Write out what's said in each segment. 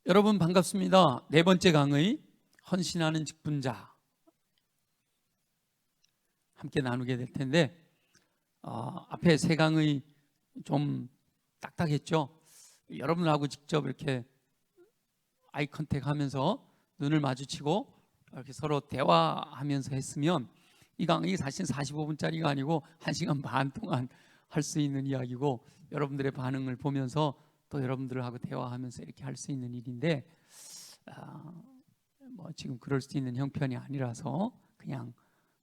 여러분 반갑습니다. 네 번째 강의 헌신하는 직분자 함께 나누게 될 텐데 앞에 세 강의 좀 딱딱했죠. 여러분하고 직접 이렇게 아이 컨택 하면서 눈을 마주치고 이렇게 서로 대화하면서 했으면 이 강의 사실 45분짜리가 아니고 1시간 반 동안 할 수 있는 이야기고, 여러분들의 반응을 보면서 또 여러분들하고 대화하면서 이렇게 할 수 있는 일인데 지금 그럴 수 있는 형편이 아니라서 그냥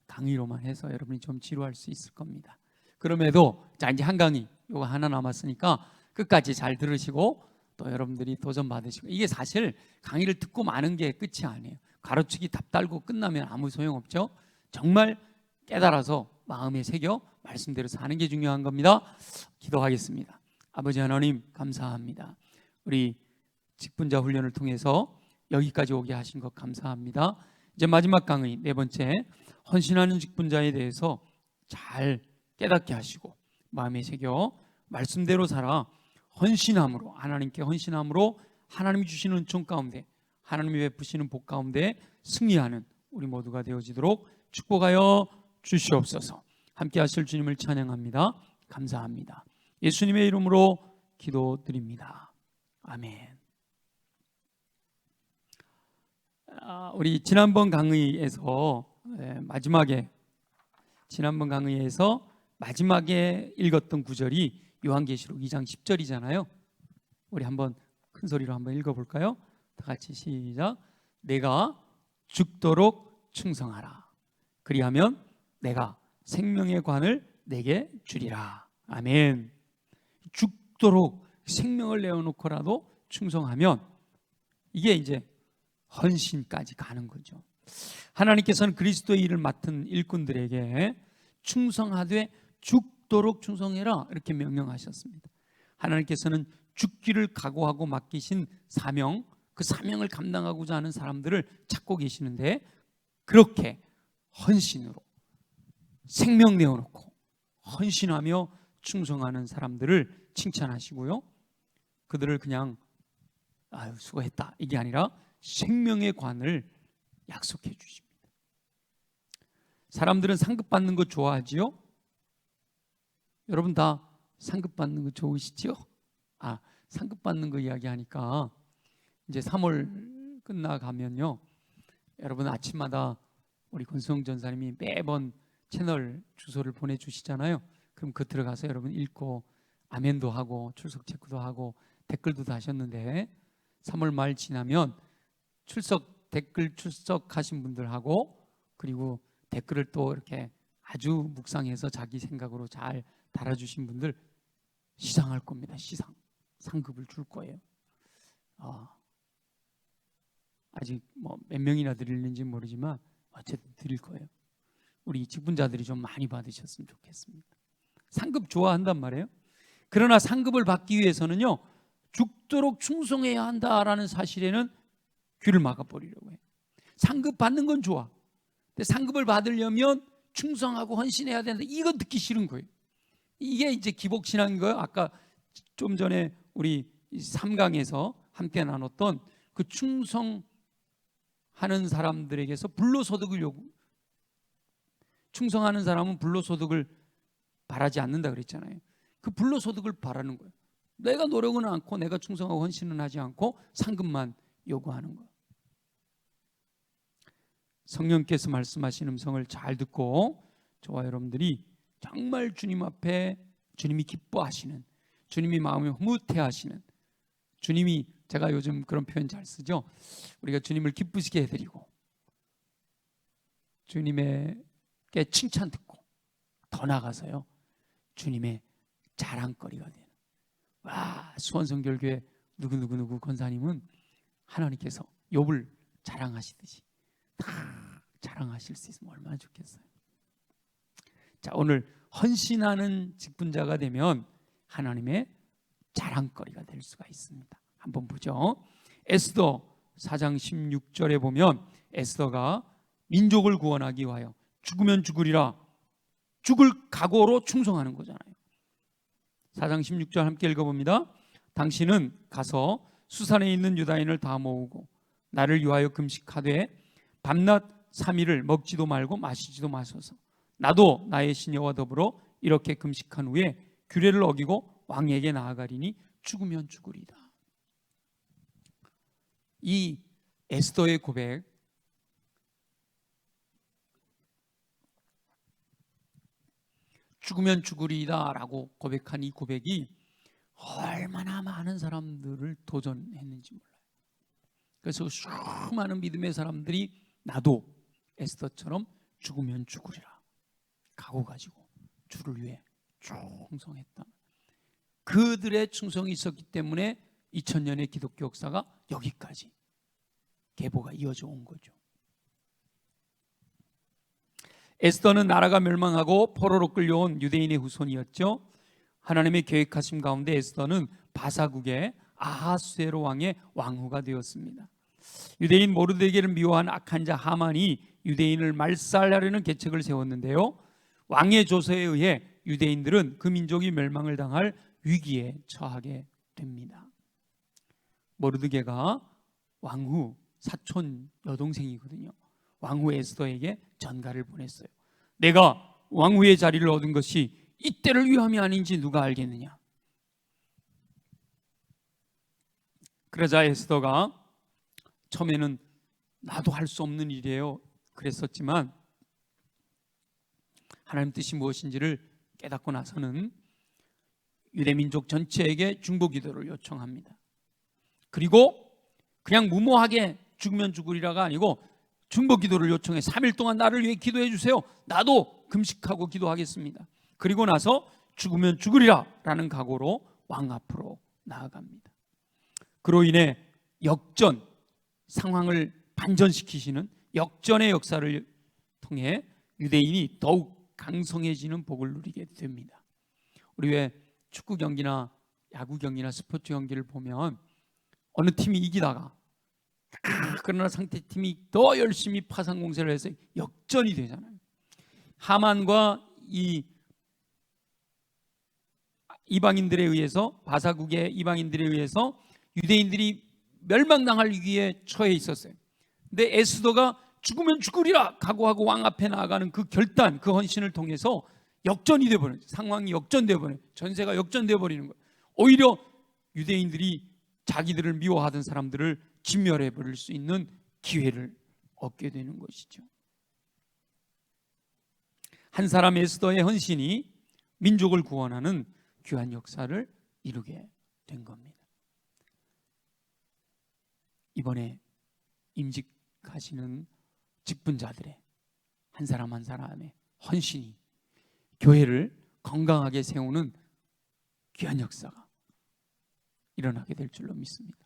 강의로만 해서 여러분이 좀 지루할 수 있을 겁니다. 그럼에도 자, 이제 한 강의 요거 하나 남았으니까 끝까지 잘 들으시고 또 여러분들이 도전 받으시고, 이게 사실 강의를 듣고 마는 게 끝이 아니에요. 가로치기 답 달고 끝나면 아무 소용없죠. 정말 깨달아서 마음에 새겨 말씀대로 사는 게 중요한 겁니다. 기도하겠습니다. 아버지 하나님 감사합니다. 우리 직분자 훈련을 통해서 여기까지 오게 하신 것 감사합니다. 이제 마지막 강의 네 번째 헌신하는 직분자에 대해서 잘 깨닫게 하시고 마음에 새겨 말씀대로 살아 헌신함으로, 하나님께 헌신함으로 하나님이 주시는 은총 가운데, 하나님이 베푸시는 복 가운데 승리하는 우리 모두가 되어지도록 축복하여 주시옵소서. 함께 하실 주님을 찬양합니다. 감사합니다. 예수님의 이름으로 기도드립니다. 아멘. 우리 지난번 강의에서 마지막에 읽었던 구절이 요한계시록 2장 10절이잖아요. 우리 한번 큰 소리로 한번 읽어볼까요? 다 같이 시작. 내가 죽도록 충성하라. 그리하면 내가 생명의 관을 내게 주리라. 아멘. 죽도록 생명을 내어놓고라도 충성하면 이게 이제 헌신까지 가는 거죠. 하나님께서는 그리스도의 일을 맡은 일꾼들에게 충성하되 죽도록 충성해라 이렇게 명령하셨습니다. 하나님께서는 죽기를 각오하고 맡기신 사명, 그 사명을 감당하고자 하는 사람들을 찾고 계시는데, 그렇게 헌신으로 생명 내어놓고 헌신하며 충성하는 사람들을 칭찬하시고요, 그들을 그냥 아유 수고했다 이게 아니라 생명의 관을 약속해 주십니다. 사람들은 상급 받는 거 좋아하지요? 여러분 다 상급 받는 거 좋으시죠? 상급 받는 거 이야기하니까 이제 3월 끝나가면요, 여러분 아침마다 우리 권수영 전사님이 매번 채널 주소를 보내주시잖아요. 그럼 그 들어가서 여러분 읽고 아멘도 하고 출석 체크도 하고 댓글도 다셨는데, 3월 말 지나면 댓글 출석하신 분들하고 그리고 댓글을 또 이렇게 아주 묵상해서 자기 생각으로 잘 달아주신 분들 시상할 겁니다. 상급을 줄 거예요. 아직 몇 명이나 드리는지 모르지만 어쨌든 드릴 거예요. 우리 직분자들이 좀 많이 받으셨으면 좋겠습니다. 상급 좋아한단 말이에요. 그러나 상급을 받기 위해서는요, 죽도록 충성해야 한다라는 사실에는 귀를 막아버리려고 해요. 상급 받는 건 좋아. 근데 상급을 받으려면 충성하고 헌신해야 된다. 이건 듣기 싫은 거예요. 이게 이제 기복신앙인 거예요. 아까 좀 전에 우리 3강에서 함께 나눴던 그 충성하는 사람들에게서 불로소득을 충성하는 사람은 불로소득을 바라지 않는다 그랬잖아요. 그 불로소득을 바라는 거예요. 내가 노력은 않고 내가 충성하고 헌신은 하지 않고 상급만 요구하는 거예요. 성령께서 말씀하신 음성을 잘 듣고 저와 여러분들이 정말 주님 앞에 주님이 기뻐하시는, 주님이 마음에 흐뭇해하시는, 주님이, 제가 요즘 그런 표현 잘 쓰죠. 우리가 주님을 기쁘시게 해드리고 주님에게 칭찬 듣고 더 나가서요 주님의 자랑거리가 되는, 수원성결교회 누구 권사님은 하나님께서 욥을 자랑하시듯이 다 자랑하실 수 있으면 얼마나 좋겠어요. 자, 오늘 헌신하는 직분자가 되면 하나님의 자랑거리가 될 수가 있습니다. 한번 보죠. 에스더 4장 16절에 보면 에스더가 민족을 구원하기 위하여 죽으면 죽으리라, 죽을 각오로 충성하는 거잖아요. 4장 16절 함께 읽어봅니다. 당신은 가서 수산에 있는 유다인을 다 모으고 나를 위하여 금식하되 밤낮 3일을 먹지도 말고 마시지도 마소서. 나도 나의 시녀와 더불어 이렇게 금식한 후에 규례를 어기고 왕에게 나아가리니 죽으면 죽으리다. 이 에스더의 고백, 죽으면 죽으리다 라고 고백한 이 고백이 얼마나 많은 사람들을 도전했는지 몰라요. 그래서 수많은 믿음의 사람들이 나도 에스더처럼 죽으면 죽으리라 각오 가지고 주를 위해 충성했다. 그들의 충성이 있었기 때문에 2000년의 기독교 역사가 여기까지 계보가 이어져 온 거죠. 에스더는 나라가 멸망하고 포로로 끌려온 유대인의 후손이었죠. 하나님의 계획하심 가운데 에스더는 바사국의 아하수에로 왕의 왕후가 되었습니다. 유대인 모르드게를 미워한 악한 자 하만이 유대인을 말살하려는 계책을 세웠는데요, 왕의 조서에 의해 유대인들은 그 민족이 멸망을 당할 위기에 처하게 됩니다. 모르드게가 왕후 사촌 여동생이거든요. 왕후 에스더에게 전가를 보냈어요. 내가 왕후의 자리를 얻은 것이 이때를 위함이 아닌지 누가 알겠느냐. 그러자 에스더가 처음에는 나도 할 수 없는 일이에요 그랬었지만 하나님 뜻이 무엇인지를 깨닫고 나서는 유대민족 전체에게 중보 기도를 요청합니다. 그리고 그냥 무모하게 죽으면 죽으리라가 아니고 중보 기도를 요청해 3일 동안 나를 위해 기도해 주세요. 나도 금식하고 기도하겠습니다. 그리고 나서 죽으면 죽으리라 라는 각오로 왕 앞으로 나아갑니다. 그로 인해 역전, 상황을 반전시키시는 역전의 역사를 통해 유대인이 더욱 강성해지는 복을 누리게 됩니다. 우리 왜 축구 경기나 야구 경기나 스포츠 경기를 보면 어느 팀이 이기다가 그러나 상대팀이 더 열심히 파상 공세를 해서 역전이 되잖아요. 하만과 이 이방인들에 의해서, 바사국의 이방인들에 의해서 유대인들이 멸망당할 위기에 처해 있었어요. 근데 에스더가 죽으면 죽으리라 각오하고 왕 앞에 나아가는 그 결단, 그 헌신을 통해서 역전이 되어버려요. 상황이 역전되어버려요. 전세가 역전되어버리는 거예요. 오히려 유대인들이 자기들을 미워하던 사람들을 진멸해버릴 수 있는 기회를 얻게 되는 것이죠. 한 사람 에스더의 헌신이 민족을 구원하는 귀한 역사를 이루게 된 겁니다. 이번에 임직하시는 직분자들의 한 사람 한 사람의 헌신이 교회를 건강하게 세우는 귀한 역사가 일어나게 될 줄로 믿습니다.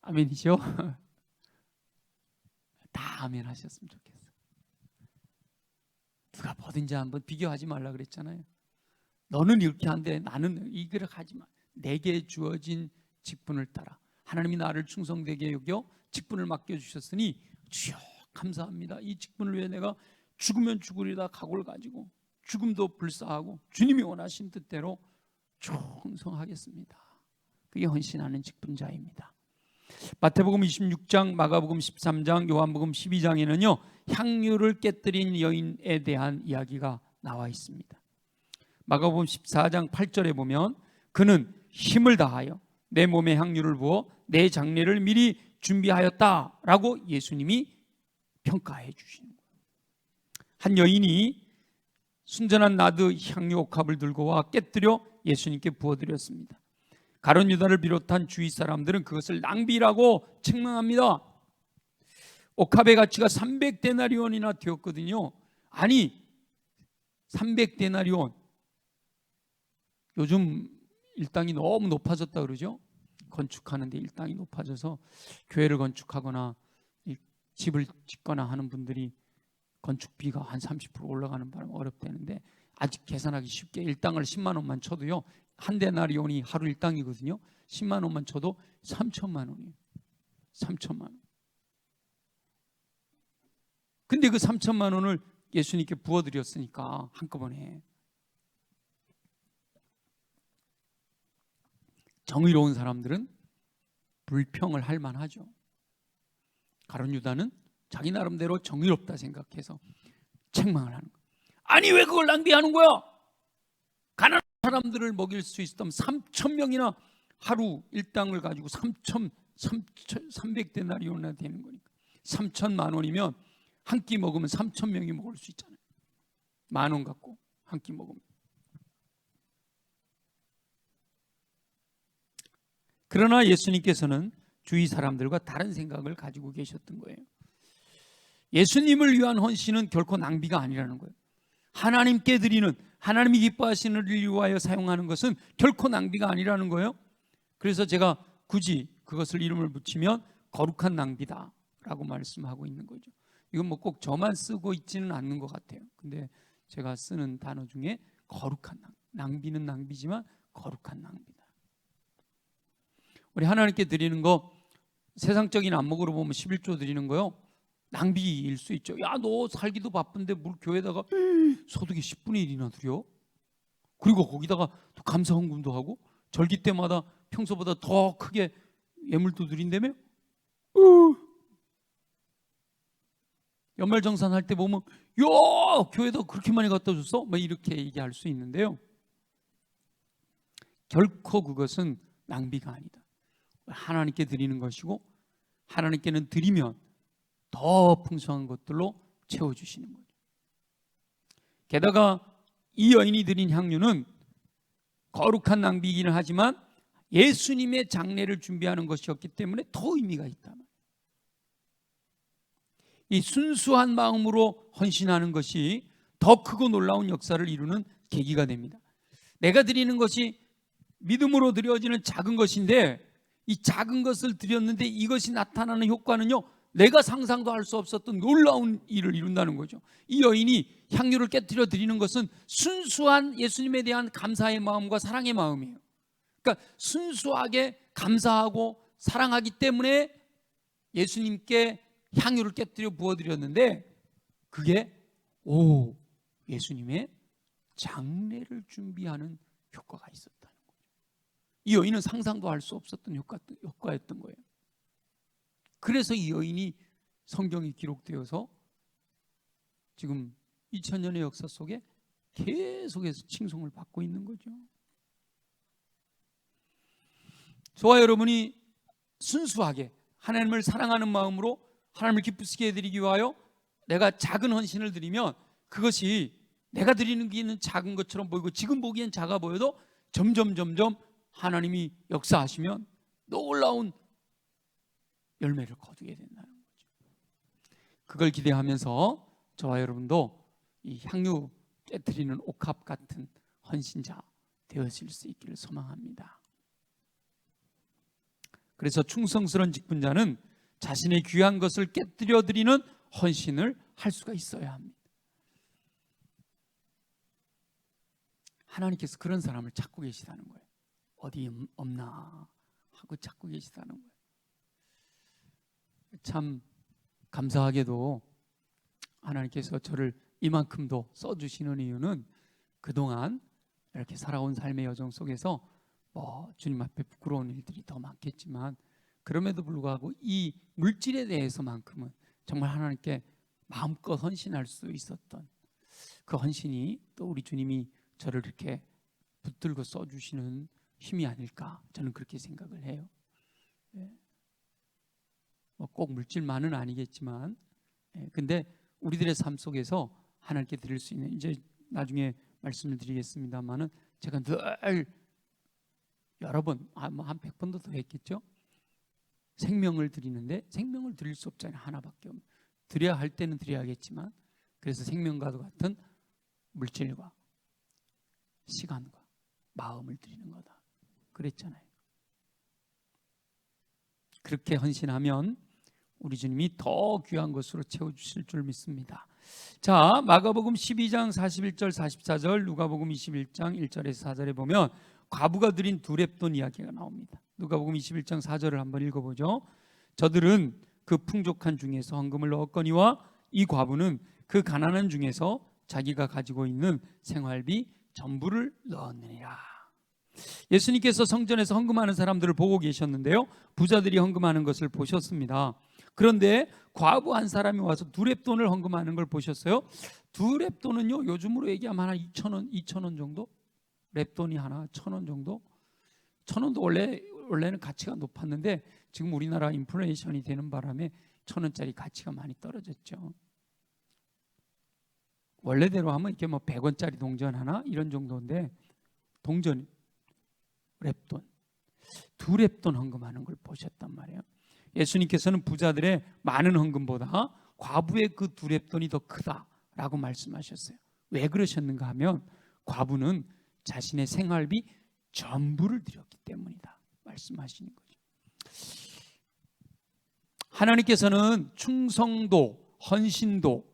아멘이죠? 다 아멘 하셨으면 좋겠어요. 누가 뭐든지 한번 비교하지 말라 그랬잖아요. 너는 이렇게 한데 나는 이걸 하지 마. 내게 주어진 직분을 따라 하나님이 나를 충성되게 여겨 직분을 맡겨주셨으니 주여 감사합니다. 이 직분을 위해 내가 죽으면 죽으리다 각오를 가지고 죽음도 불사하고 주님이 원하신 뜻대로 충성하겠습니다. 그게 헌신하는 직분자입니다. 마태복음 26장, 마가복음 13장, 요한복음 12장에는요 향유를 깨뜨린 여인에 대한 이야기가 나와 있습니다. 마가복음 14장 8절에 보면 그는 힘을 다하여 내 몸에 향유를 부어 내 장례를 미리 준비하였다라고 예수님이 평가해 주시는 거예요. 한 여인이 순전한 나드 향유 옥합을 들고 와 깨뜨려 예수님께 부어드렸습니다. 가룟 유다를 비롯한 주위 사람들은 그것을 낭비라고 책망합니다. 옥합의 가치가 300데나리온이나 되었거든요. 아니 300데나리온, 요즘 일당이 너무 높아졌다 그러죠. 건축하는데 일당이 높아져서 교회를 건축하거나 집을 짓거나 하는 분들이 건축비가 한 30% 올라가는 바람에 어렵다는데, 아직 계산하기 쉽게 일당을 10만 원만 쳐도요 한 데나리온이 하루 일당이거든요. 10만 원만 쳐도 3천만 원이에요. 3천만 원. 근데 그 3천만 원을 예수님께 부어드렸으니까 한꺼번에 정의로운 사람들은 불평을 할 만하죠. 가룟 유다는 자기 나름대로 정의롭다 생각해서 책망을 하는 거예요. 아니 왜 그걸 낭비하는 거야? 가난한 사람들을 먹일 수 있었다면 3,000명이나 하루 일당을 가지고 3,300데나리온이나 되는 거니까 3,000만 원이면 한 끼 먹으면 3,000명이 먹을 수 있잖아요. 10,000원 갖고 한 끼 먹으면. 그러나 예수님께서는 주위 사람들과 다른 생각을 가지고 계셨던 거예요. 예수님을 위한 헌신은 결코 낭비가 아니라는 거예요. 하나님께 드리는, 하나님이 기뻐하시는 일을 위하여 사용하는 것은 결코 낭비가 아니라는 거예요. 그래서 제가 굳이 그것을 이름을 붙이면 거룩한 낭비다 라고 말씀하고 있는 거죠. 이건 뭐 꼭 저만 쓰고 있지는 않는 것 같아요. 근데 제가 쓰는 단어 중에 거룩한 낭비, 낭비는 낭비지만 거룩한 낭비다. 우리 하나님께 드리는 거, 세상적인 안목으로 보면 11조 드리는 거요, 낭비일 수 있죠. 야, 너 살기도 바쁜데 뭘 교회에다가 소득의 10분의 1이나 드려? 그리고 거기다가 또 감사 헌금도 하고 절기 때마다 평소보다 더 크게 예물도 드린다며? 연말정산 할 때 보면 야, 교회에다 그렇게 많이 갖다 줬어? 뭐 이렇게 얘기할 수 있는데요, 결코 그것은 낭비가 아니다. 하나님께 드리는 것이고 하나님께는 드리면 더 풍성한 것들로 채워주시는 거죠. 게다가 이 여인이 드린 향유는 거룩한 낭비이기는 하지만 예수님의 장례를 준비하는 것이었기 때문에 더 의미가 있다. 이 순수한 마음으로 헌신하는 것이 더 크고 놀라운 역사를 이루는 계기가 됩니다. 내가 드리는 것이 믿음으로 드려지는 작은 것인데, 이 작은 것을 드렸는데 이것이 나타나는 효과는요, 내가 상상도 할 수 없었던 놀라운 일을 이룬다는 거죠. 이 여인이 향유를 깨뜨려 드리는 것은 순수한 예수님에 대한 감사의 마음과 사랑의 마음이에요. 그러니까 순수하게 감사하고 사랑하기 때문에 예수님께 향유를 깨뜨려 부어드렸는데, 그게 예수님의 장례를 준비하는 효과가 있었다는 거죠. 이 여인은 상상도 할 수 없었던 효과였던 거예요. 그래서 이 여인이 성경이 기록되어서 지금 2000년의 역사 속에 계속해서 칭송을 받고 있는 거죠. 저와 여러분이 순수하게 하나님을 사랑하는 마음으로 하나님을 기쁘시게 해드리기 위하여 내가 작은 헌신을 드리면, 그것이 내가 드리는 게 작은 것처럼 보이고 지금 보기엔 작아 보여도 점점 하나님이 역사하시면 놀라운 열매를 거두게 된다는 거죠. 그걸 기대하면서 저와 여러분도 이 향유 깨트리는 옥합 같은 헌신자 되어질 수 있기를 소망합니다. 그래서 충성스러운 직분자는 자신의 귀한 것을 깨뜨려 드리는 헌신을 할 수가 있어야 합니다. 하나님께서 그런 사람을 찾고 계시다는 거예요. 어디 없나 하고 찾고 계시다는 거예요. 참 감사하게도 하나님께서 저를 이만큼도 써주시는 이유는, 그동안 이렇게 살아온 삶의 여정 속에서 주님 앞에 부끄러운 일들이 더 많겠지만, 그럼에도 불구하고 이 물질에 대해서만큼은 정말 하나님께 마음껏 헌신할 수 있었던 그 헌신이 또 우리 주님이 저를 이렇게 붙들고 써주시는 힘이 아닐까, 저는 그렇게 생각을 해요. 꼭 물질만은 아니겠지만, 근데 우리들의 삶 속에서 하나님께 드릴 수 있는, 이제 나중에 말씀을 드리겠습니다만은 제가 늘 여러 번, 한 100번도 더 했겠죠. 생명을 드리는데 생명을 드릴 수 없잖아요. 하나밖에 없는. 드려야 할 때는 드려야겠지만, 그래서 생명과도 같은 물질과 시간과 마음을 드리는 거다 그랬잖아요. 그렇게 헌신하면 우리 주님이 더 귀한 것으로 채워주실 줄 믿습니다. 자, 마가복음 12장 41절 44절, 누가복음 21장 1절에서 4절에 보면 과부가 드린 두 렙돈 이야기가 나옵니다. 누가복음 21장 4절을 한번 읽어보죠. 저들은 그 풍족한 중에서 헌금을 넣었거니와 이 과부는 그 가난한 중에서 자기가 가지고 있는 생활비 전부를 넣었느니라. 예수님께서 성전에서 헌금하는 사람들을 보고 계셨는데요, 부자들이 헌금하는 것을 보셨습니다. 그런데 과부 한 사람이 와서 두렙돈을 헌금하는 걸 보셨어요. 두렙돈은요, 요즘으로 얘기하면 하나 2,000원 정도? 렙돈이 하나 1,000원 정도? 1,000원도 원래는 가치가 높았는데 지금 우리나라 인플레이션이 되는 바람에 1,000원짜리 가치가 많이 떨어졌죠. 원래대로 하면 이렇게 뭐 100원짜리 동전 하나 이런 정도인데, 동전 렙돈, 두 렙돈 헌금하는 걸 보셨단 말이에요. 예수님께서는 부자들의 많은 헌금보다 과부의 그 두 렙돈이 더 크다라고 말씀하셨어요. 왜 그러셨는가 하면 과부는 자신의 생활비 전부를 드렸기 때문이다 말씀하시는 거죠. 하나님께서는 충성도, 헌신도,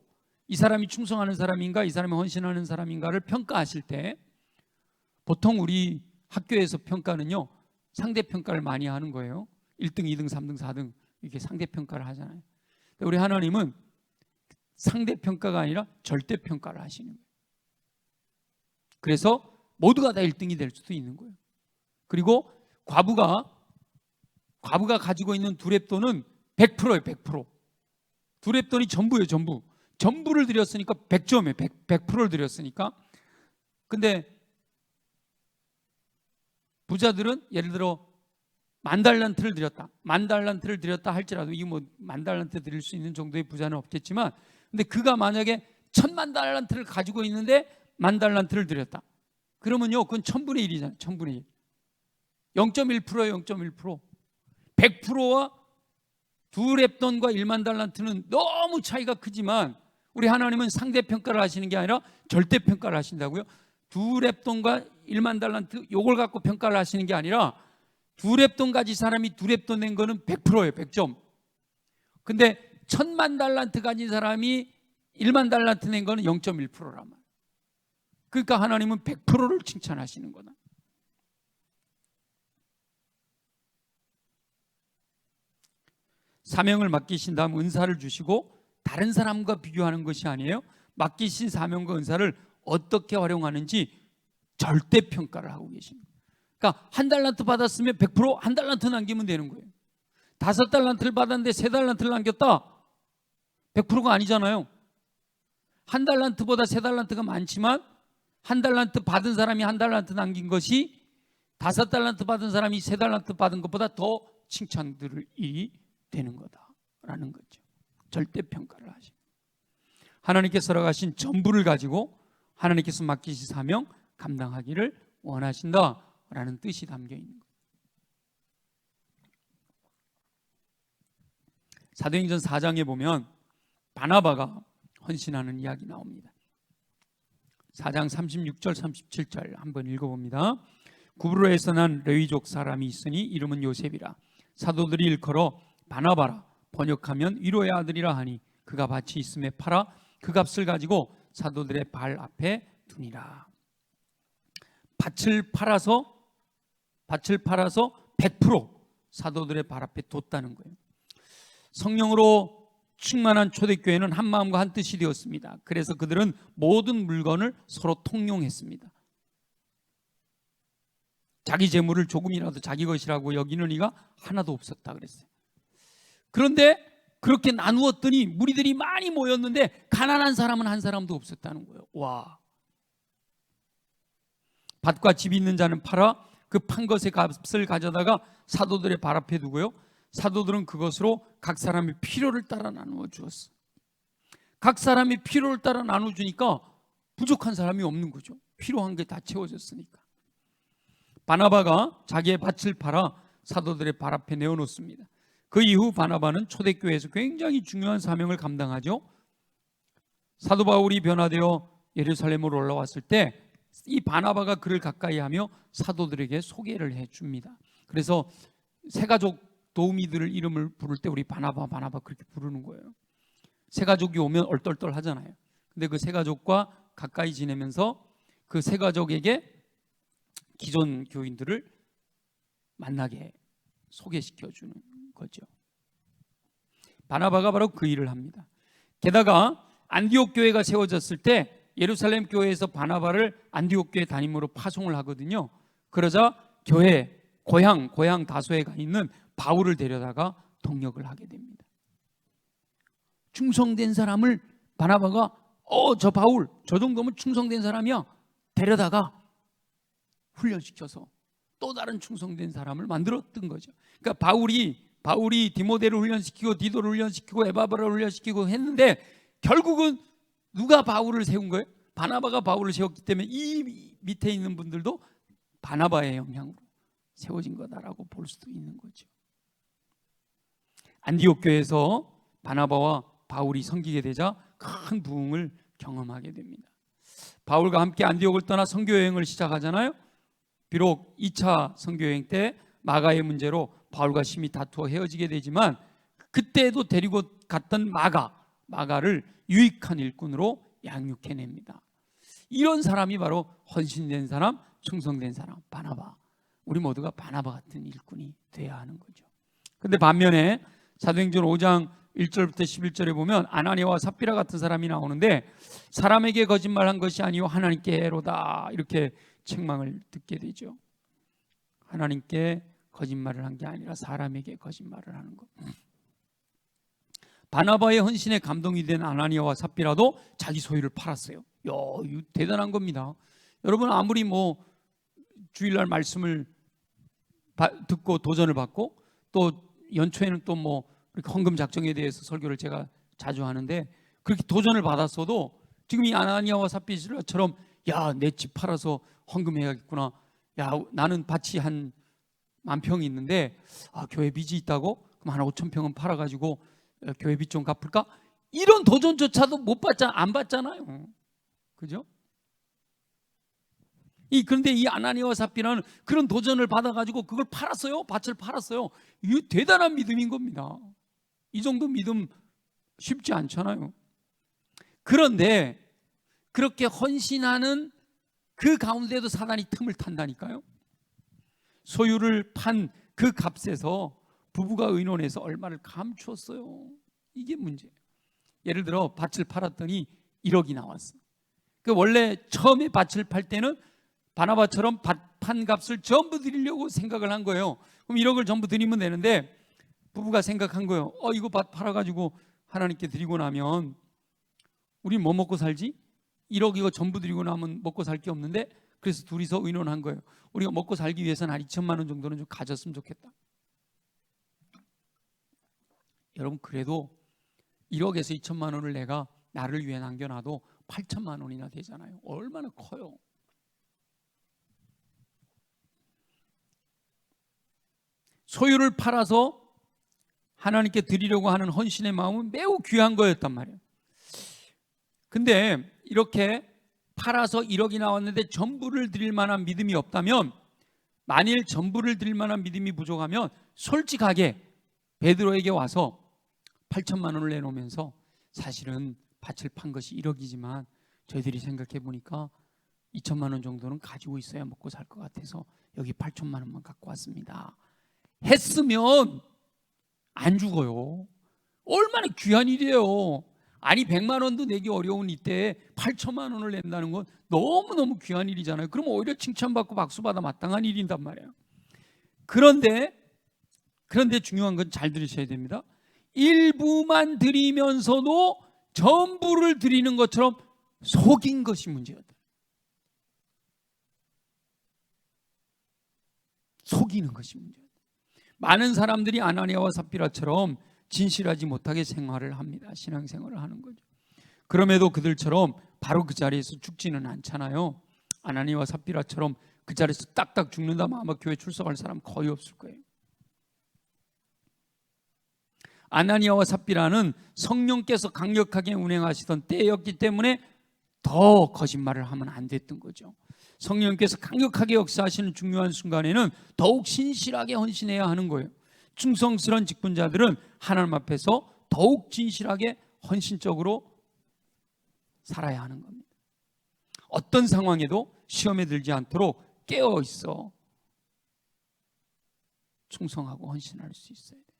이 사람이 충성하는 사람인가, 이 사람이 헌신하는 사람인가를 평가하실 때 보통 우리 학교에서 평가는요, 상대평가를 많이 하는 거예요. 1등, 2등, 3등, 4등 이렇게 상대평가를 하잖아요. 우리 하나님은 상대평가가 아니라 절대평가를 하시는 거예요. 그래서 모두가 다 1등이 될 수도 있는 거예요. 그리고 과부가 가지고 있는 두렙돈은 100%예요. 100%. 두렙돈이 전부예요. 전부를 드렸으니까 100점이에요. 100%를 드렸으니까. 근데 부자들은 예를 들어 10,000달란트를 드렸다. 10,000달란트를 드렸다 할지라도, 이게 뭐 10,000달란트 드릴 수 있는 정도의 부자는 없겠지만, 근데 그가 만약에 1,000,000달란트를 가지고 있는데 10,000달란트를 드렸다. 그러면요, 그건 1000분의 1이잖아요. 1000분의 1. 0.1%예요. 0.1%. 100%와 두렙돈과 10,000달란트는 너무 차이가 크지만 우리 하나님은 상대평가를 하시는 게 아니라 절대평가를 하신다고요. 두렙돈과 10,000달란트 요걸 갖고 평가를 하시는 게 아니라, 두렙돈 가진 사람이 두렙돈 낸 거는 100%예요. 100점. 근데 1,000,000달란트 가진 사람이 10,000달란트 낸 거는 0.1%란 말이에요. 그러니까 하나님은 100%를 칭찬하시는 거다. 사명을 맡기신 다음 은사를 주시고 다른 사람과 비교하는 것이 아니에요. 맡기신 사명과 은사를 어떻게 활용하는지 절대평가를 하고 계십니다. 그러니까 1달란트 받았으면 100% 1달란트 남기면 되는 거예요. 5달란트를 받았는데 3달란트를 남겼다, 100%가 아니잖아요. 1달란트보다 3달란트가 많지만 1달란트 받은 사람이 1달란트 남긴 것이 5달란트 받은 사람이 3달란트 받은 것보다 더 칭찬들을 일이 되는 거다라는 거죠. 절대평가를 하십니다. 하나님께서 허락하신 전부를 가지고 하나님께서 맡기신 사명 감당하기를 원하신다라는 뜻이 담겨 있는 거예요. 사도행전 4장에 보면 바나바가 헌신하는 이야기 나옵니다. 4장 36절 37절 한번 읽어봅니다. 구브로에서 난 레위족 사람이 있으니 이름은 요셉이라. 사도들이 일컬어 바나바라, 번역하면 위로의 아들이라 하니 그가 밭이 있음에 팔아 그 값을 가지고 사도들의 발 앞에 두니라. 밭을 팔아서 100% 사도들의 발 앞에 뒀다는 거예요. 성령으로 충만한 초대교회는 한 마음과 한 뜻이 되었습니다. 그래서 그들은 모든 물건을 서로 통용했습니다. 자기 재물을 조금이라도 자기 것이라고 여기는 이가 하나도 없었다 그랬어요. 그런데 그렇게 나누었더니 무리들이 많이 모였는데 가난한 사람은 한 사람도 없었다는 거예요. 와. 밭과 집이 있는 자는 팔아 그 판 것의 값을 가져다가 사도들의 발 앞에 두고요, 사도들은 그것으로 각 사람의 필요를 따라 나누어 주었어요. 각 사람이 필요를 따라 나눠 주니까 부족한 사람이 없는 거죠. 필요한 게 다 채워졌으니까. 바나바가 자기의 밭을 팔아 사도들의 발 앞에 내어놓습니다. 그 이후 바나바는 초대교회에서 굉장히 중요한 사명을 감당하죠. 사도 바울이 변화되어 예루살렘으로 올라왔을 때 이 바나바가 그를 가까이 하며 사도들에게 소개를 해줍니다. 그래서 새가족 도우미들을 이름을 부를 때 우리 바나바 그렇게 부르는 거예요. 새가족이 오면 얼떨떨 하잖아요. 근데 그 새가족과 가까이 지내면서 그 새가족에게 기존 교인들을 만나게 소개시켜주는 거죠. 바나바가 바로 그 일을 합니다. 게다가 안디옥 교회가 세워졌을 때 예루살렘 교회에서 바나바를 안디옥 교회 담임으로 파송을 하거든요. 그러자 교회 고향 다소에 가 있는 바울을 데려다가 동역을 하게 됩니다. 충성된 사람을 바나바가 저 바울 저 정도면 충성된 사람이야, 데려다가 훈련시켜서 또 다른 충성된 사람을 만들었던 거죠. 그러니까 바울이 디모데를 훈련시키고 디도를 훈련시키고 에바브라를 훈련시키고 했는데 결국은 누가 바울을 세운 거예요? 바나바가 바울을 세웠기 때문에 이 밑에 있는 분들도 바나바의 영향으로 세워진 거다라고 볼 수도 있는 거죠. 안디옥 교회에서 바나바와 바울이 섬기게 되자 큰 부흥을 경험하게 됩니다. 바울과 함께 안디옥을 떠나 선교 여행을 시작하잖아요. 비록 2차 선교 여행 때 마가의 문제로 바울과 심히 다투어 헤어지게 되지만 그때도 데리고 갔던 마가를 유익한 일꾼으로 양육해냅니다. 이런 사람이 바로 헌신된 사람, 충성된 사람, 바나바. 우리 모두가 바나바 같은 일꾼이 돼야 하는 거죠. 근데 반면에 사도행전 5장 1절부터 11절에 보면 아나니아와 삽비라 같은 사람이 나오는데 사람에게 거짓말한 것이 아니요 하나님께로다, 이렇게 책망을 듣게 되죠. 하나님께 거짓말을 한 게 아니라 사람에게 거짓말을 하는 것. 바나바의 헌신에 감동이 된 아나니아와 삽비라도 자기 소유를 팔았어요. 이거 대단한 겁니다. 여러분, 아무리 주일날 말씀을 듣고 도전을 받고 또 연초에는 또 헌금 작정에 대해서 설교를 제가 자주 하는데 그렇게 도전을 받았어도 지금 이 아나니아와 삽비라처럼 내 집 팔아서 헌금해야겠구나, 나는 밭이 한 10,000평이 있는데 교회 빚이 있다고? 그럼 한 5,000평은 팔아가지고 교회 빚 좀 갚을까? 이런 도전조차도 안 받잖아요. 그죠? 그런데 이 아나니아와 삽비라는 그런 도전을 받아가지고 그걸 팔았어요. 밭을 팔았어요. 이거 대단한 믿음인 겁니다. 이 정도 믿음 쉽지 않잖아요. 그런데 그렇게 헌신하는 그 가운데도 사단이 틈을 탄다니까요. 소유를 판 그 값에서 부부가 의논해서 얼마를 감추었어요. 이게 문제예요. 예를 들어 밭을 팔았더니 1억이 나왔어. 원래 처음에 밭을 팔 때는 바나바처럼 밭 판 값을 전부 드리려고 생각을 한 거예요. 그럼 1억을 전부 드리면 되는데 부부가 생각한 거예요. 이거 밭 팔아가지고 하나님께 드리고 나면 우리 뭐 먹고 살지? 1억 이거 전부 드리고 나면 먹고 살 게 없는데, 그래서 둘이서 의논한 거예요. 우리가 먹고 살기 위해서는 한 2천만 원 정도는 좀 가졌으면 좋겠다. 여러분, 그래도 1억에서 2천만 원을 내가 나를 위해 남겨놔도 8천만 원이나 되잖아요. 얼마나 커요. 소유를 팔아서 하나님께 드리려고 하는 헌신의 마음은 매우 귀한 거였단 말이에요. 근데 이렇게 팔아서 1억이 나왔는데 전부를 드릴 만한 믿음이 없다면, 만일 전부를 드릴 만한 믿음이 부족하면 솔직하게 베드로에게 와서 8천만 원을 내놓으면서 사실은 밭을 판 것이 1억이지만 저희들이 생각해 보니까 2천만 원 정도는 가지고 있어야 먹고 살 것 같아서 여기 8천만 원만 갖고 왔습니다 했으면 안 죽어요. 얼마나 귀한 일이에요. 아니 100만 원도 내기 어려운 이때에 8천만 원을 낸다는 건 너무너무 귀한 일이잖아요. 그럼 오히려 칭찬받고 박수받아 마땅한 일인단 말이에요. 그런데 중요한 건 잘 들으셔야 됩니다. 일부만 드리면서도 전부를 드리는 것처럼 속인 것이 문제였다. 속이는 것이 문제였다. 많은 사람들이 아나니아와 삽비라처럼 진실하지 못하게 생활을 합니다. 신앙생활을 하는 거죠. 그럼에도 그들처럼 바로 그 자리에서 죽지는 않잖아요. 아나니아와 삽비라처럼 그 자리에서 딱딱 죽는다면 아마 교회 출석할 사람 거의 없을 거예요. 아나니아와 삽비라는 성령께서 강력하게 운행하시던 때였기 때문에 더 거짓말을 하면 안 됐던 거죠. 성령께서 강력하게 역사하시는 중요한 순간에는 더욱 신실하게 헌신해야 하는 거예요. 충성스러운 직분자들은 하나님 앞에서 더욱 진실하게 헌신적으로 살아야 하는 겁니다. 어떤 상황에도 시험에 들지 않도록 깨어 있어 충성하고 헌신할 수 있어야 돼요.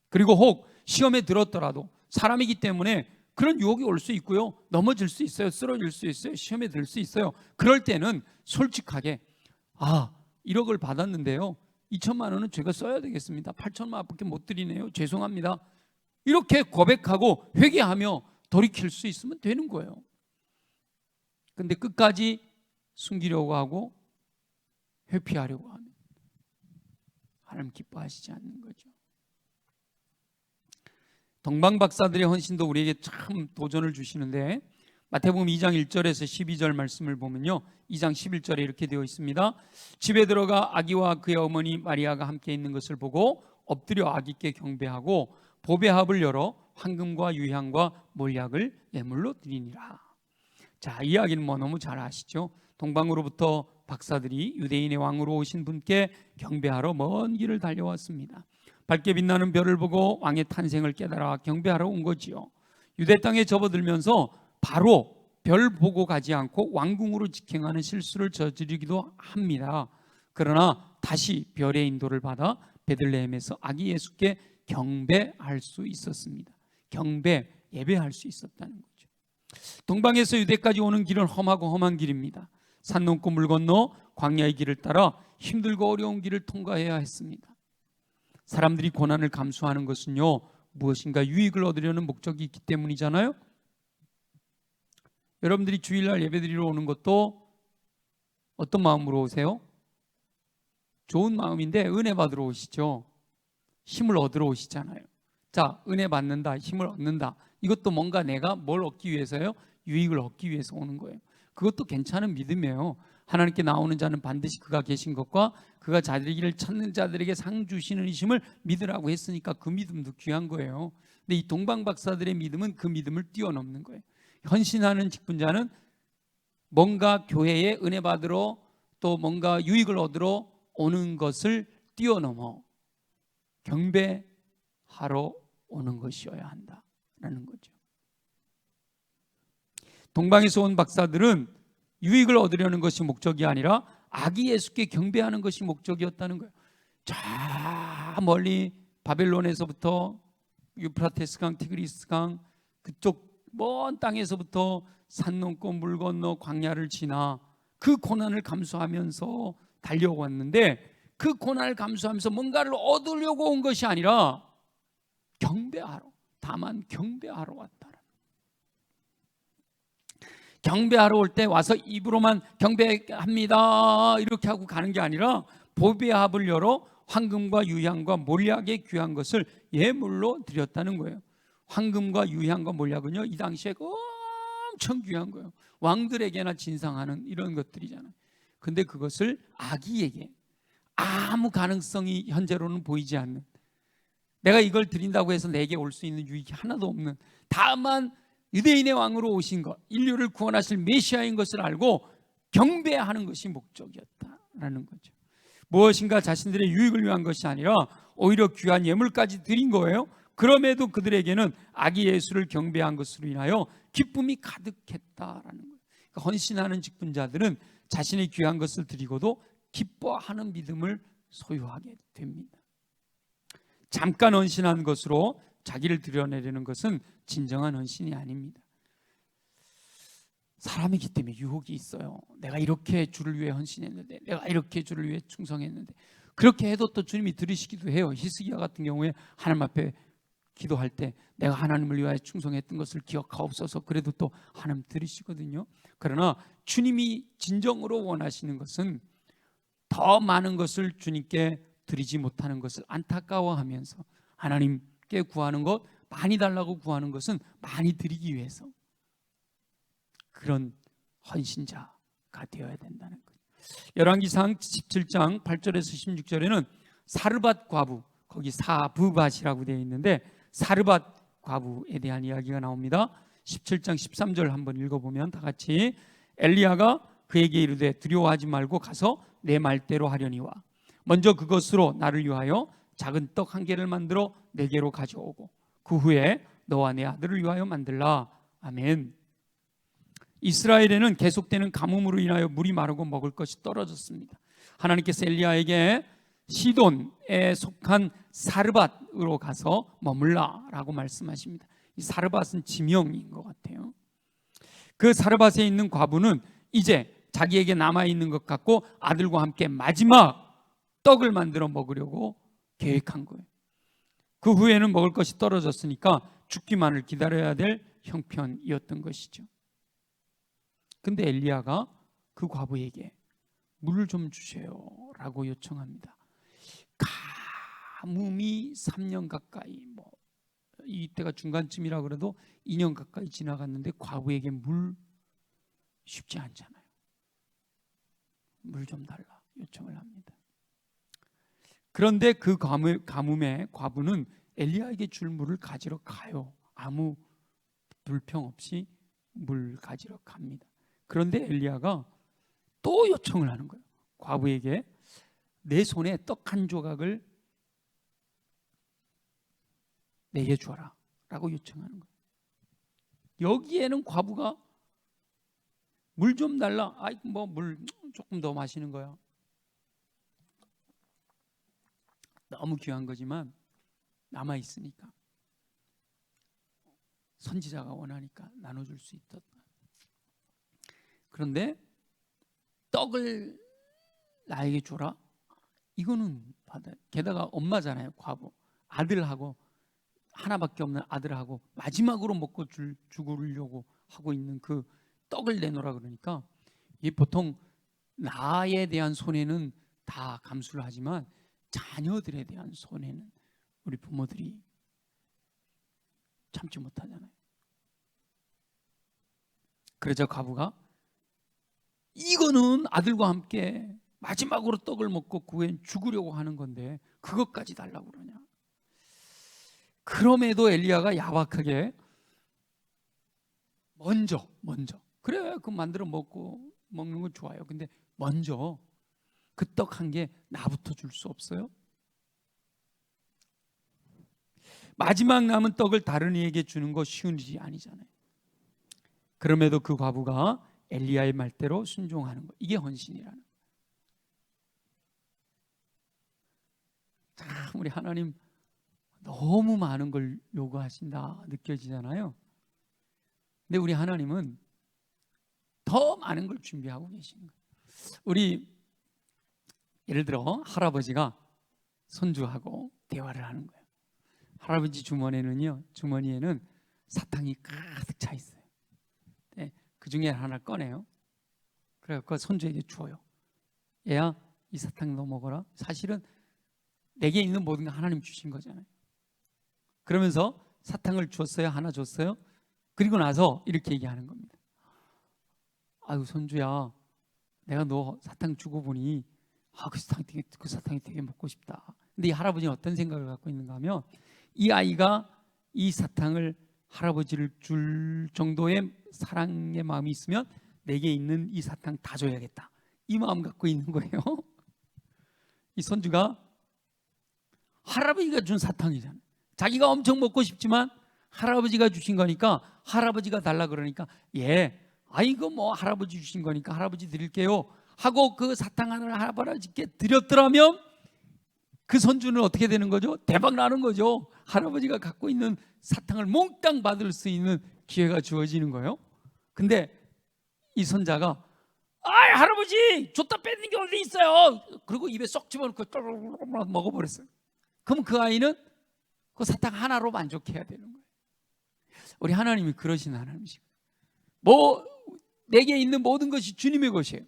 그리고 혹 시험에 들었더라도 사람이기 때문에 그런 유혹이 올 수 있고요, 넘어질 수 있어요, 쓰러질 수 있어요, 시험에 들 수 있어요. 그럴 때는 솔직하게 1억을 받았는데요, 2천만 원은 제가 써야 되겠습니다. 8천만 원밖에 못 드리네요. 죄송합니다. 이렇게 고백하고 회개하며 돌이킬 수 있으면 되는 거예요. 근데 끝까지 숨기려고 하고 회피하려고 하면 하나님 기뻐하시지 않는 거죠. 동방박사들의 헌신도 우리에게 참 도전을 주시는데, 마태복음 2장 1절에서 12절 말씀을 보면요, 2장 11절에 이렇게 되어 있습니다. 집에 들어가 아기와 그의 어머니 마리아가 함께 있는 것을 보고 엎드려 아기께 경배하고 보배합을 열어 황금과 유향과 몰약을 예물로 드리니라. 자, 이야기는 너무 잘 아시죠? 동방으로부터 박사들이 유대인의 왕으로 오신 분께 경배하러 먼 길을 달려왔습니다. 밝게 빛나는 별을 보고 왕의 탄생을 깨달아 경배하러 온 거지요. 유대 땅에 접어들면서 바로 별 보고 가지 않고 왕궁으로 직행하는 실수를 저지르기도 합니다. 그러나 다시 별의 인도를 받아 베들레헴에서 아기 예수께 경배할 수 있었습니다. 예배할 수 있었다는 거죠. 동방에서 유대까지 오는 길은 험하고 험한 길입니다. 산 넘고 물 건너 광야의 길을 따라 힘들고 어려운 길을 통과해야 했습니다. 사람들이 고난을 감수하는 것은요, 무엇인가 유익을 얻으려는 목적이 있기 때문이잖아요. 여러분들이 주일날 예배드리러 오는 것도 어떤 마음으로 오세요? 좋은 마음인데 은혜 받으러 오시죠. 힘을 얻으러 오시잖아요. 자, 은혜 받는다, 힘을 얻는다, 이것도 뭔가 내가 뭘 얻기 위해서요? 유익을 얻기 위해서 오는 거예요. 그것도 괜찮은 믿음이에요. 하나님께 나오는 자는 반드시 그가 계신 것과 그가 자기를 찾는 자들에게 상 주시는 이심을 믿으라고 했으니까 그 믿음도 귀한 거예요. 근데 이 동방박사들의 믿음은 그 믿음을 뛰어넘는 거예요. 헌신하는 직분자는 뭔가 교회에 은혜 받으러 또 뭔가 유익을 얻으러 오는 것을 뛰어넘어 경배하러 오는 것이어야 한다라는 거죠. 동방에서 온 박사들은 유익을 얻으려는 것이 목적이 아니라 아기 예수께 경배하는 것이 목적이었다는 거예요. 저 멀리 바벨론에서부터 유프라테스 강, 티그리스 강 그쪽 먼 땅에서부터 산 넘고 물 건너 광야를 지나 그 고난을 감수하면서 달려왔는데, 그 고난을 감수하면서 뭔가를 얻으려고 온 것이 아니라 다만 경배하러 왔다. 경배하러 올 때 와서 입으로만 경배합니다 이렇게 하고 가는 게 아니라 보배합을 열어 황금과 유향과 몰약의 귀한 것을 예물로 드렸다는 거예요. 황금과 유향과 몰약은요, 이 당시에 엄청 귀한 거예요. 왕들에게나 진상하는 이런 것들이잖아요. 근데 그것을 아기에게 아무 가능성이 현재로는 보이지 않는, 내가 이걸 드린다고 해서 내게 올 수 있는 유익이 하나도 없는, 다만 유대인의 왕으로 오신 것, 인류를 구원하실 메시아인 것을 알고 경배하는 것이 목적이었다라는 거죠. 무엇인가 자신들의 유익을 위한 것이 아니라 오히려 귀한 예물까지 드린 거예요. 그럼에도 그들에게는 아기 예수를 경배한 것으로 인하여 기쁨이 가득했다라는 거예요. 그러니까 헌신하는 직분자들은 자신의 귀한 것을 드리고도 기뻐하는 믿음을 소유하게 됩니다. 잠깐 헌신한 것으로 자기를 드러내려는 것은 진정한 헌신이 아닙니다. 사람이기 때문에 유혹이 있어요. 내가 이렇게 주를 위해 헌신했는데, 내가 이렇게 주를 위해 충성했는데, 그렇게 해도 또 주님이 들으시기도 해요. 히스기야 같은 경우에 하나님 앞에 기도할 때 내가 하나님을 위하여 충성했던 것을 기억하옵소서, 그래도 또 하나님 들으시거든요. 그러나 주님이 진정으로 원하시는 것은 더 많은 것을 주님께 드리지 못하는 것을 안타까워하면서 하나님께 구하는 것, 많이 달라고 구하는 것은 많이 드리기 위해서, 그런 헌신자가 되어야 된다는 거예요. 열왕기상 17장 8절에서 16절에는 사르밧 과부, 거기 사브밧이라고 되어 있는데 사르밧 과부에 대한 이야기가 나옵니다. 17장 13절 한번 읽어보면 다 같이, 엘리야가 그에게 이르되 두려워하지 말고 가서 내 말대로 하려니와 먼저 그것으로 나를 위하여 작은 떡 한 개를 만들어 내게로 가져오고 그 후에 너와 내 아들을 위하여 만들라. 아멘. 이스라엘에는 계속되는 가뭄으로 인하여 물이 마르고 먹을 것이 떨어졌습니다. 하나님께서 엘리야에게 시돈에 속한 사르밧으로 가서 머물라라고 말씀하십니다. 이 사르밧은 지명인 것 같아요. 그 사르밧에 있는 과부는 이제 자기에게 남아있는 것 같고 아들과 함께 마지막 떡을 만들어 먹으려고 계획한 거예요. 그 후에는 먹을 것이 떨어졌으니까 죽기만을 기다려야 될 형편이었던 것이죠. 근데 엘리야가 그 과부에게 물을 좀 주세요 라고 요청합니다. 가뭄이 3년 가까이, 이때가 중간쯤이라 그래도 2년 가까이 지나갔는데 과부에게 물 쉽지 않잖아요. 물 좀 달라 요청을 합니다. 그런데 그 가뭄에 과부는 엘리야에게 줄 물을 가지러 가요. 아무 불평 없이 물 가지러 갑니다. 그런데 엘리야가 또 요청을 하는 거예요. 과부에게 내 손에 떡 한 조각을 내게 주어라 라고 요청하는 거예요. 여기에는 과부가 물 좀 달라. 물 조금 더 마시는 거야. 너무 귀한 거지만 남아 있으니까 선지자가 원하니까 나눠줄 수 있었다. 그런데 떡을 나에게 줘라? 이거는 받아요. 게다가 엄마잖아요. 과부. 아들하고 하나밖에 없는 아들하고 마지막으로 먹고 죽으려고 하고 있는 그 떡을 내놓으라 그러니까 이게 보통 나에 대한 손해는 다 감수를 하지만 자녀들에 대한 손해는 우리 부모들이 참지 못하잖아요. 그래서 과부가 이거는 아들과 함께 마지막으로 떡을 먹고 그 후엔 죽으려고 하는 건데 그것까지 달라고 그러냐. 그럼에도 엘리야가 야박하게 먼저 그래 그 만들어 먹는 건 좋아요. 근데 먼저 그 떡 한 개 나부터 줄 수 없어요? 마지막 남은 떡을 다른 이에게 주는 거 쉬운 일이 아니잖아요. 그럼에도 그 과부가 엘리야의 말대로 순종하는 거, 이게 헌신이라는. 참 우리 하나님 너무 많은 걸 요구하신다 느껴지잖아요. 근데 우리 하나님은 더 많은 걸 준비하고 계시는 거예요. 우리 예를 들어 할아버지가 손주하고 대화를 하는 거예요. 할아버지 주머니에는 사탕이 가득 차 있어요. 네, 그 중에 하나 꺼내요. 그래서 손주에게 주어요. 얘야 이 사탕 너 먹어라. 사실은 내게 있는 모든 게 하나님 주신 거잖아요. 그러면서 사탕을 줬어요. 하나 줬어요. 그리고 나서 이렇게 얘기하는 겁니다. 아유 손주야, 내가 너 사탕 주고 보니 그 사탕이 되게 먹고 싶다. 근데 이 할아버지는 어떤 생각을 갖고 있는가 하면 이 아이가 이 사탕을 할아버지를 줄 정도의 사랑의 마음이 있으면 내게 있는 이 사탕 다 줘야겠다, 이 마음 갖고 있는 거예요. 이 손주가 할아버지가 준 사탕이잖아요. 자기가 엄청 먹고 싶지만 할아버지가 주신 거니까 할아버지가 달라 그러니까 이거 할아버지 주신 거니까 할아버지 드릴게요 하고 그 사탕 하나를 할아버지께 드렸더라면 그 손주는 어떻게 되는 거죠? 대박 나는 거죠. 할아버지가 갖고 있는 사탕을 몽땅 받을 수 있는 기회가 주어지는 거예요. 근데 이 손자가 할아버지 줬다 뺏는 게 어디 있어요? 그리고 입에 쏙 집어넣고 먹어버렸어요. 그럼 그 아이는 그 사탕 하나로 만족해야 되는 거예요. 우리 하나님이 그러신 하나님이시고 내게 있는 모든 것이 주님의 것이에요.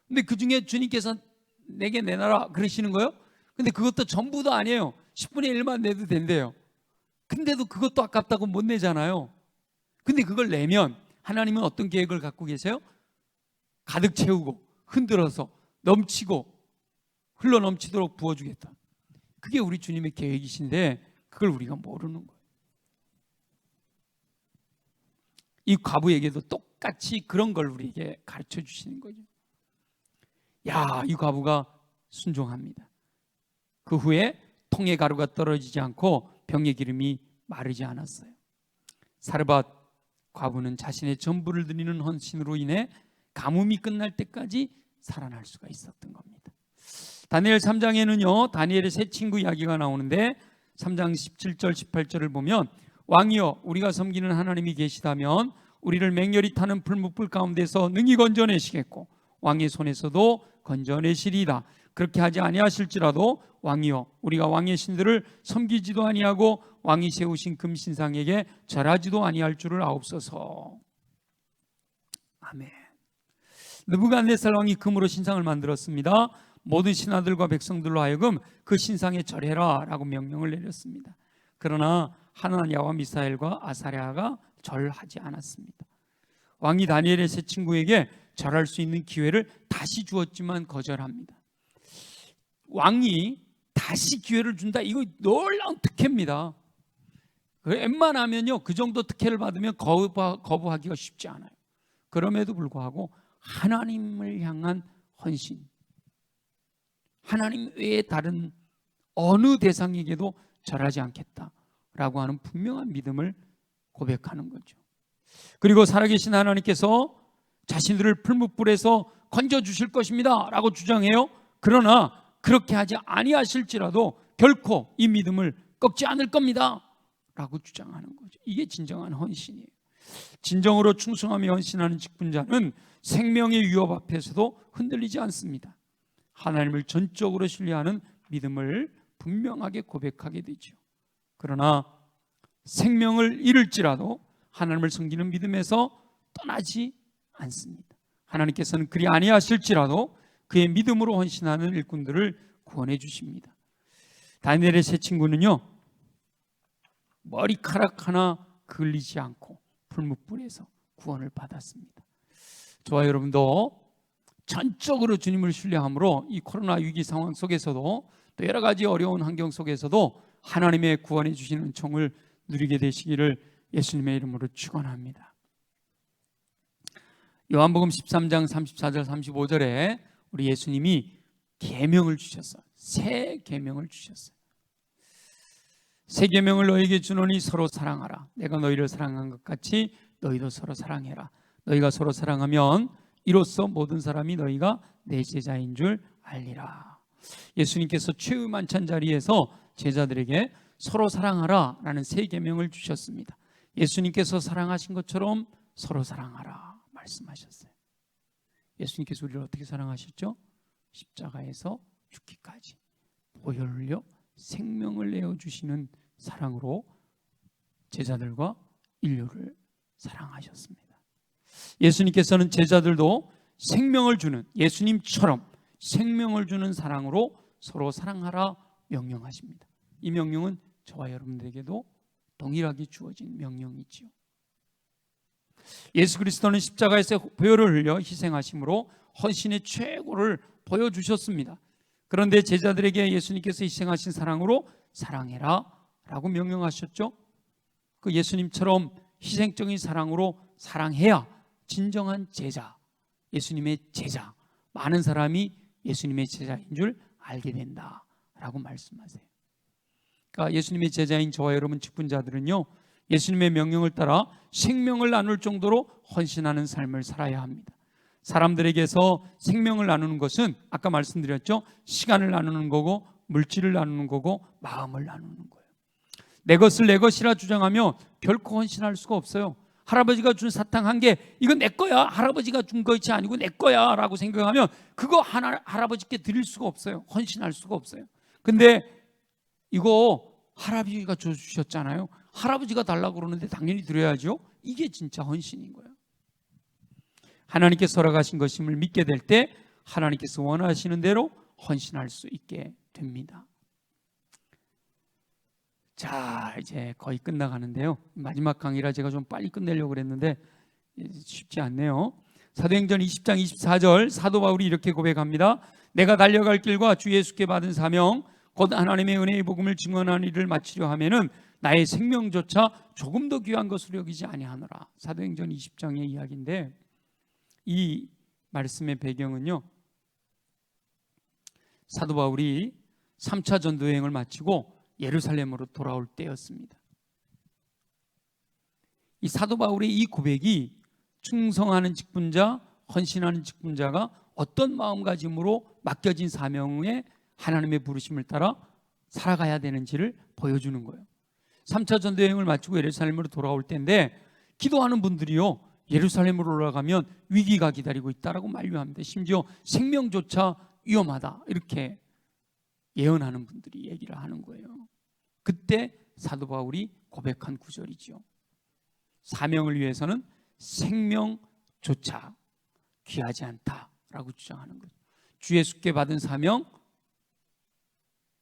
근데 그 중에 주님께서 내게 내놔라 그러시는 거예요. 근데 그것도 전부도 아니에요. 10분의 1만 내도 된대요. 근데도 그것도 아깝다고 못 내잖아요. 근데 그걸 내면 하나님은 어떤 계획을 갖고 계세요? 가득 채우고 흔들어서 넘치고 흘러 넘치도록 부어주겠다. 그게 우리 주님의 계획이신데 그걸 우리가 모르는 거예요. 이 과부에게도 똑같이 그런 걸 우리에게 가르쳐 주시는 거죠. 이 과부가 순종합니다. 그 후에 통의 가루가 떨어지지 않고 병의 기름이 마르지 않았어요. 사르밧 과부는 자신의 전부를 드리는 헌신으로 인해 가뭄이 끝날 때까지 살아날 수가 있었던 겁니다. 다니엘 3장에는요 다니엘의 세 친구 이야기가 나오는데 3장 17절 18절을 보면 왕이여 우리가 섬기는 하나님이 계시다면 우리를 맹렬히 타는 풀무불 가운데서 능히 건져내시겠고 왕의 손에서도 건져내시리이다. 그렇게 하지 아니하실지라도 왕이여 우리가 왕의 신들을 섬기지도 아니하고 왕이 세우신 금신상에게 절하지도 아니할 줄을 아옵소서. 아멘. 느부갓네살 왕이 금으로 신상을 만들었습니다. 모든 신하들과 백성들로 하여금 그 신상에 절해라 라고 명령을 내렸습니다. 그러나 하나냐와 미사엘과 아사랴가 절하지 않았습니다. 왕이 다니엘의 세 친구에게 절할 수 있는 기회를 다시 주었지만 거절합니다. 왕이 다시 기회를 준다, 이거 놀라운 특혜입니다. 웬만하면요 그 정도 특혜를 받으면 거부하기가 쉽지 않아요. 그럼에도 불구하고 하나님을 향한 헌신, 하나님 외에 다른 어느 대상에게도 절하지 않겠다라고 하는 분명한 믿음을 고백하는 거죠. 그리고 살아계신 하나님께서 자신들을 풀무불에서 건져주실 것입니다 라고 주장해요. 그러나 그렇게 하지 아니하실지라도 결코 이 믿음을 꺾지 않을 겁니다 라고 주장하는 거죠. 이게 진정한 헌신이에요. 진정으로 충성하며 헌신하는 직분자는 생명의 위협 앞에서도 흔들리지 않습니다. 하나님을 전적으로 신뢰하는 믿음을 분명하게 고백하게 되죠. 그러나 생명을 잃을지라도 하나님을 섬기는 믿음에서 떠나지 않습니다. 하나님께서는 그리 아니하실지라도 그의 믿음으로 헌신하는 일꾼들을 구원해 주십니다. 다니엘의 세 친구는요 머리카락 하나 그을리지 않고 풀무불에서 구원을 받았습니다. 저와 여러분도 전적으로 주님을 신뢰함으로 이 코로나 위기 상황 속에서도 또 여러 가지 어려운 환경 속에서도 하나님의 구원해 주시는 은총을 누리게 되시기를 예수님의 이름으로 축원합니다. 요한복음 13장 34절 35절에 우리 예수님이 계명을 주셨어요. 새 계명을 주셨어요. 새 계명을 너희에게 주노니 서로 사랑하라. 내가 너희를 사랑한 것 같이 너희도 서로 사랑해라. 너희가 서로 사랑하면 이로써 모든 사람이 너희가 내 제자인 줄 알리라. 예수님께서 최후 만찬 자리에서 제자들에게 서로 사랑하라 라는 새 계명을 주셨습니다. 예수님께서 사랑하신 것처럼 서로 사랑하라 말씀하셨어요. 예수님께서 우리를 어떻게 사랑하셨죠? 십자가에서 죽기까지 보혈을 흘려 생명을 내어주시는 사랑으로 제자들과 인류를 사랑하셨습니다. 예수님께서는 제자들도 생명을 주는, 예수님처럼 생명을 주는 사랑으로 서로 사랑하라 명령하십니다. 이 명령은 저와 여러분들에게도 동일하게 주어진 명령이지요. 예수 그리스도는 십자가에서 보혈을 흘려 희생하심으로 헌신의 최고를 보여주셨습니다. 그런데 제자들에게 예수님께서 희생하신 사랑으로 사랑해라 라고 명령하셨죠. 그 예수님처럼 희생적인 사랑으로 사랑해야 진정한 제자, 예수님의 제자, 많은 사람이 예수님의 제자인 줄 알게 된다라고 말씀하세요. 그러니까 예수님의 제자인 저와 여러분 직분자들은요 예수님의 명령을 따라 생명을 나눌 정도로 헌신하는 삶을 살아야 합니다. 사람들에게서 생명을 나누는 것은 아까 말씀드렸죠, 시간을 나누는 거고 물질을 나누는 거고 마음을 나누는 거예요. 내 것을 내 것이라 주장하며 결코 헌신할 수가 없어요. 할아버지가 준 사탕 한 개, 이건 내 거야, 할아버지가 준 것이 아니고 내 거야 라고 생각하면 그거 하나 할아버지께 드릴 수가 없어요. 헌신할 수가 없어요. 근데 이거 할아버지가 주셨잖아요, 할아버지가 달라고 그러는데 당연히 드려야죠. 이게 진짜 헌신인 거예요. 하나님께서 허락하신 것임을 믿게 될 때 하나님께서 원하시는 대로 헌신할 수 있게 됩니다. 자, 이제 거의 끝나가는데요, 마지막 강의라 제가 좀 빨리 끝내려고 그랬는데 쉽지 않네요. 사도행전 20장 24절 사도 바울이 이렇게 고백합니다. 내가 달려갈 길과 주 예수께 받은 사명 곧 하나님의 은혜의 복음을 증언하는 일을 마치려 하면은 나의 생명조차 조금 더 귀한 것으로 여기지 아니하노라. 사도행전 20장의 이야기인데 이 말씀의 배경은요, 사도 바울이 3차 전도여행을 마치고 예루살렘으로 돌아올 때였습니다. 이 사도 바울의 이 고백이 충성하는 직분자, 헌신하는 직분자가 어떤 마음가짐으로 맡겨진 사명에 하나님의 부르심을 따라 살아가야 되는지를 보여주는 거예요. 3차 전도여행을 마치고 예루살렘으로 돌아올 때인데 기도하는 분들이요 예루살렘으로 올라가면 위기가 기다리고 있다라고 만류합니다. 심지어 생명조차 위험하다 이렇게 예언하는 분들이 얘기를 하는 거예요. 그때 사도 바울이 고백한 구절이죠. 사명을 위해서는 생명조차 귀하지 않다라고 주장하는 거죠. 주 예수께 받은 사명,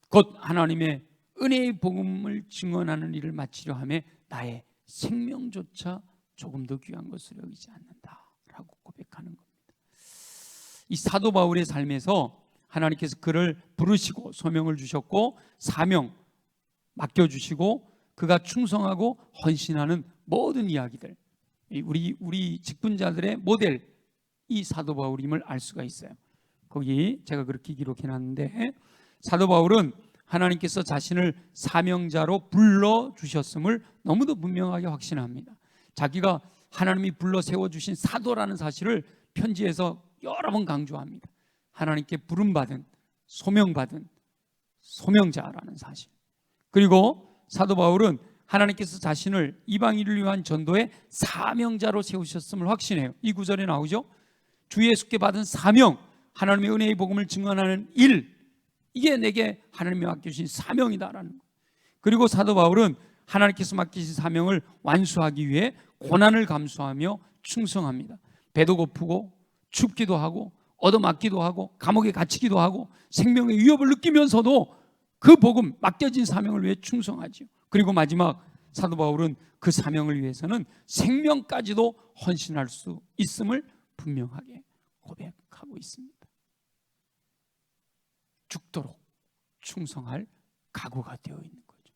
곧 하나님의 은혜의 복음을 증언하는 일을 마치려 하며 나의 생명조차 조금 더 귀한 것을 여기지 않는다라고 고백하는 겁니다. 이 사도 바울의 삶에서 하나님께서 그를 부르시고 소명을 주셨고 사명 맡겨주시고 그가 충성하고 헌신하는 모든 이야기들, 우리 직분자들의 모델, 이 사도 바울임을 알 수가 있어요. 거기 제가 그렇게 기록해놨는데, 사도 바울은 하나님께서 자신을 사명자로 불러주셨음을 너무도 분명하게 확신합니다. 자기가 하나님이 불러 세워주신 사도라는 사실을 편지에서 여러 번 강조합니다. 하나님께 부름받은, 소명받은 소명자라는 사실. 그리고 사도 바울은 하나님께서 자신을 이방인을 위한 전도의 사명자로 세우셨음을 확신해요. 이 구절에 나오죠. 주 예수께 받은 사명, 하나님의 은혜의 복음을 증언하는 일, 이게 내게 하나님이 맡겨주신 사명이다라는 거예요. 그리고 사도 바울은 하나님께서 맡기신 사명을 완수하기 위해 고난을 감수하며 충성합니다. 배도 고프고 춥기도 하고 얻어맞기도 하고 감옥에 갇히기도 하고 생명의 위협을 느끼면서도 그 복음, 맡겨진 사명을 위해 충성하죠. 그리고 마지막 사도 바울은 그 사명을 위해서는 생명까지도 헌신할 수 있음을 분명하게 고백하고 있습니다. 죽도록 충성할 각오가 되어 있는 거죠.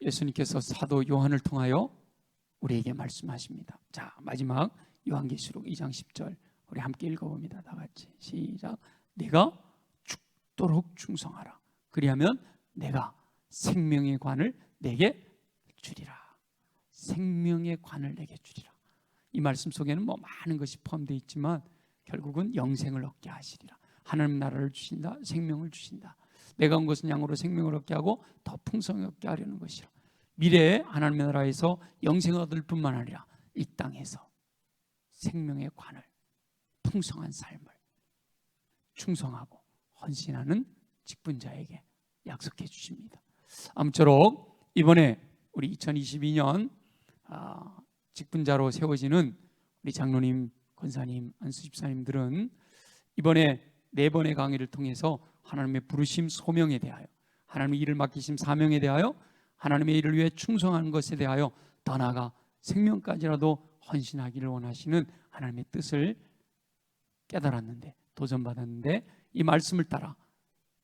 예수님께서 사도 요한을 통하여 우리에게 말씀하십니다. 자, 마지막 요한계시록 2장 10절 우리 함께 읽어봅니다. 다 같이 시작. 내가 죽도록 충성하라. 그리하면 내가 생명의 관을 내게 주리라. 생명의 관을 내게 주리라. 이 말씀 속에는 뭐 많은 것이 포함되어 있지만 결국은 영생을 얻게 하시리라. 하나님 나라를 주신다. 생명을 주신다. 내가 온 것은 양으로 생명을 얻게 하고 더 풍성히 얻게 하려는 것이라. 미래에 하나님의 나라에서 영생을 얻을 뿐만 아니라 이 땅에서 생명의 관을, 풍성한 삶을 충성하고 헌신하는 직분자에게 약속해 주십니다. 아무쪼록 이번에 우리 2022년 직분자로 세워지는 우리 장로님, 권사님, 안수집사님들은 이번에 4번의 강의를 통해서 하나님의 부르심, 소명에 대하여, 하나님의 일을 맡기심, 사명에 대하여, 하나님의 일을 위해 충성하는 것에 대하여 더 나아가 생명까지라도 헌신하기를 원하시는 하나님의 뜻을 깨달았는데, 도전받았는데, 이 말씀을 따라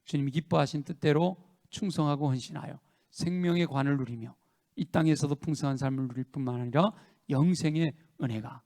주님이 기뻐하신 뜻대로 충성하고 헌신하여 생명의 관을 누리며 이 땅에서도 풍성한 삶을 누릴 뿐만 아니라 영생의 은혜가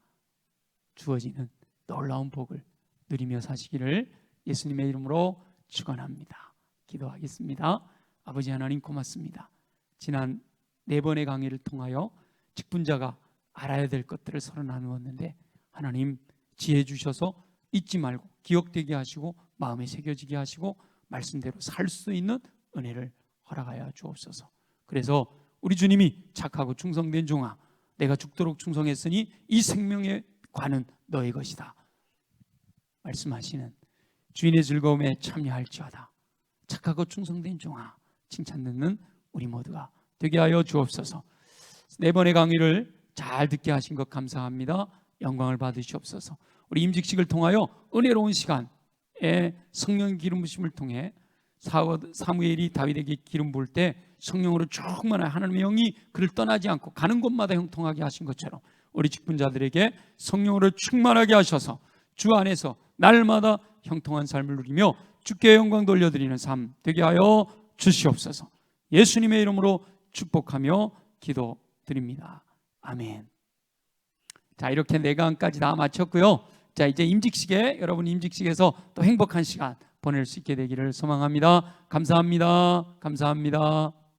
주어지는 놀라운 복을 누리며 사시기를 예수님의 이름으로 축원합니다. 기도하겠습니다. 아버지 하나님 고맙습니다. 지난 4번의 강의를 통하여 직분자가 알아야 될 것들을 서로 나누었는데 하나님 지혜 주셔서 잊지 말고 기억되게 하시고 마음에 새겨지게 하시고 말씀대로 살 수 있는 은혜를 허락하여 주옵소서. 그래서 우리 주님이 착하고 충성된 종아, 내가 죽도록 충성했으니 이 생명의 관은 너의 것이다 말씀하시는 주인의 즐거움에 참여할지어다. 착하고 충성된 종아, 칭찬 듣는 우리 모두가 되게 하여 주옵소서. 4번의 강의를 잘 듣게 하신 것 감사합니다. 영광을 받으시옵소서. 우리 임직식을 통하여 은혜로운 시간에 성령 기름 부심을 통해 사무엘이 다윗에게 기름 부을 때 성령으로 충만한 하나님의 영이 그를 떠나지 않고 가는 곳마다 형통하게 하신 것처럼 우리 직분자들에게 성령으로 충만하게 하셔서 주 안에서 날마다 형통한 삶을 누리며 주께 영광 돌려드리는 삶 되게 하여 주시옵소서. 예수님의 이름으로 축복하며 기도드립니다. 아멘. 자, 이렇게 4강까지 다 마쳤고요. 자, 이제 임직식에, 여러분 임직식에서 또 행복한 시간 보낼 수 있게 되기를 소망합니다. 감사합니다. 감사합니다.